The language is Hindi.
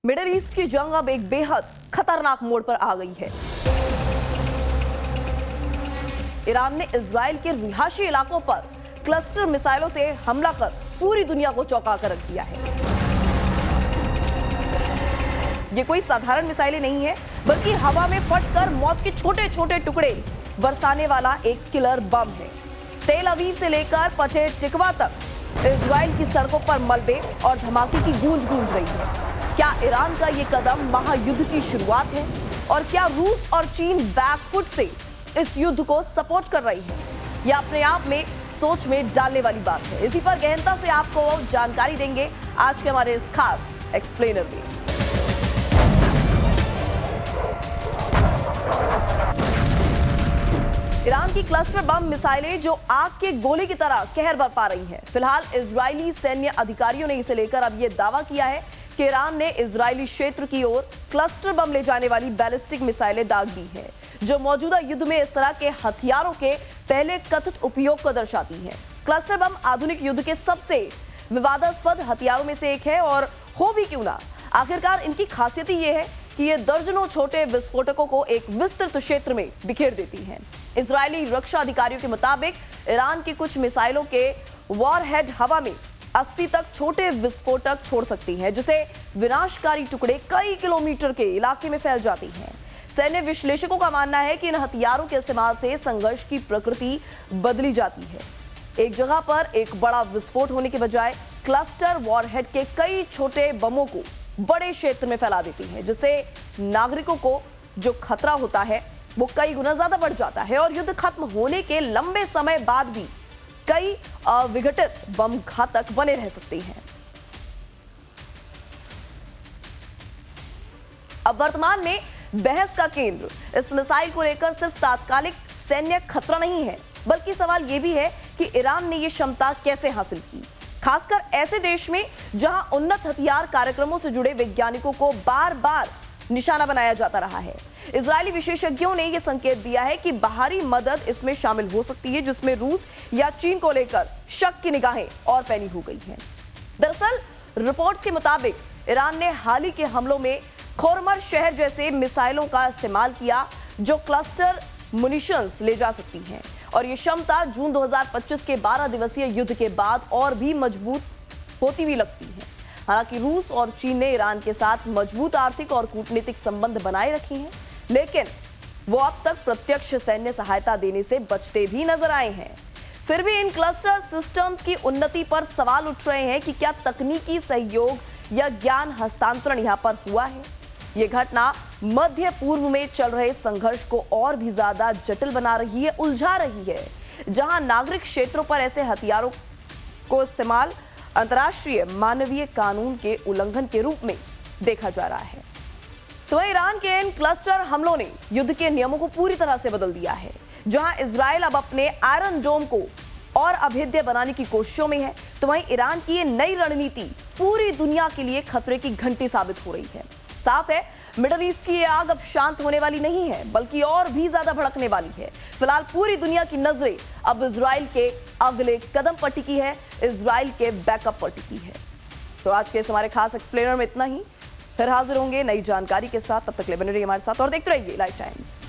मिडिल ईस्ट की जंग अब एक बेहद खतरनाक मोड़ पर आ गई है। ईरान ने इजराइल के रिहायशी इलाकों पर क्लस्टर मिसाइलों से हमला कर पूरी दुनिया को चौंका कर रख दिया है। ये कोई साधारण मिसाइलें नहीं है, बल्कि हवा में फटकर मौत के छोटे छोटे टुकड़े बरसाने वाला एक किलर बम है। तेल अवीव से लेकर पटे टिकवा तक इजराइल की सड़कों पर मलबे और धमाके की गूंज गूंज रही है। क्या ईरान का ये कदम महायुद्ध की शुरुआत है? और क्या रूस और चीन बैकफुट से इस युद्ध को सपोर्ट कर रही है? यह अपने आप में सोच में डालने वाली बात है। इसी पर गहनता से आपको जानकारी देंगे आज के हमारे इस खास एक्सप्लेनर में। ईरान की क्लस्टर बम मिसाइलें जो आग के गोले की तरह कहर बरपा रही हैं। फिलहाल इजरायली सैन्य अधिकारियों ने इसे लेकर अब यह दावा किया है कि ईरान ने इजरायली क्षेत्र की ओर क्लस्टर बम ले जाने वाली बैलिस्टिक मिसाइलें दाग दी हैं, जो मौजूदा युद्ध में इस तरह के हथियारों के पहले कथित उपयोग को दर्शाती हैं। क्लस्टर बम आधुनिक युद्ध के सबसे विवादास्पद हथियारों में से एक है, और हो भी क्यों ना, आखिरकार इनकी खासियत ही ये है कि ये दर्जनों छोटे विस्फोटकों को एक विस्तृत क्षेत्र में बिखेर देती हैं। इजरायली रक्षा अधिकारियों के मुताबिक ईरान की कुछ मिसाइलों के वॉरहेड हवा में 80 तक छोटे विस्फोटक छोड़ सकती हैं, जिसे विनाशकारी टुकड़े कई किलोमीटर के इलाके में फैल जाती हैं। सैन्य विश्लेषकों का मानना है कि इन हथियारों के इस्तेमाल से संघर्ष की प्रकृति बदली जाती है। एक जगह पर एक बड़ा विस्फोट होने के बजाय क्लस्टर वॉरहेड के कई छोटे बमों को बड़े क्षेत्र में फैला देती है, जिससे नागरिकों को जो खतरा होता है वो कई गुना ज्यादा बढ़ जाता है, और युद्ध खत्म होने के लंबे समय बाद भी कई विघटित बम घातक बने रह सकते हैं। अब वर्तमान में बहस का केंद्र इस मिसाइल को लेकर सिर्फ तात्कालिक सैन्य खतरा नहीं है, बल्कि सवाल यह भी है कि ईरान ने यह क्षमता कैसे हासिल की, खासकर ऐसे देश में जहां उन्नत हथियार कार्यक्रमों से जुड़े वैज्ञानिकों को बार बार निशाना बनाया जाता रहा है। इजरायली विशेषज्ञों ने यह संकेत दिया है कि बाहरी मदद इसमें शामिल हो सकती है, जिसमें रूस या चीन को लेकर शक की निगाहें और पैनी हो गई हैं। दरअसल रिपोर्ट्स के मुताबिक ईरान ने हाल ही के हमलों में खोरमर शहर जैसे मिसाइलों का इस्तेमाल किया, जो क्लस्टर मुनिशंस ले जा सकती हैं, और ये क्षमता जून 2025 के 12 दिवसीय युद्ध के बाद और भी मजबूत होती हुई लगती है। हालांकि रूस और चीन ने ईरान के साथ मजबूत आर्थिक और कूटनीतिक संबंध बनाए रखे हैं, लेकिन वो अब तक प्रत्यक्ष सैन्य सहायता देने से बचते भी नजर आए हैं। फिर भी इन क्लस्टर सिस्टम्स की उन्नति पर सवाल उठ रहे हैं कि क्या तकनीकी सहयोग या ज्ञान हस्तांतरण यहां पर हुआ है। ये घटना मध्य पूर्व में चल रहे संघर्ष को और भी ज्यादा जटिल बना रही है, उलझा रही है, जहां नागरिक क्षेत्रों पर ऐसे हथियारों को इस्तेमाल अंतर्राष्ट्रीय मानवीय कानून के उल्लंघन के रूप में देखा जा रहा है। तो ईरान के इन क्लस्टर हमलों ने युद्ध के नियमों को पूरी तरह से बदल दिया है। जहां इजराइल अब अपने आयरन डोम को और अभेद्य बनाने की कोशिशों में है, तो वहीं ईरान की ये नई रणनीति पूरी दुनिया के लिए खतरे की घंटी साबित हो रही है। साफ है, मिडिल ईस्ट की ये आग अब शांत होने वाली नहीं है, बल्कि और भी ज्यादा भड़कने वाली है। फिलहाल पूरी दुनिया की नजरें अब इजराइल के अगले कदम पर टिकी है, इजराइल के बैकअप पर टिकी है। तो आज के हमारे खास एक्सप्लेनर में इतना ही। फिर हाजिर होंगे नई जानकारी के साथ, तब तक के लिए बने रहिए हमारे साथ और देखते रहिए लाइव टाइम्स।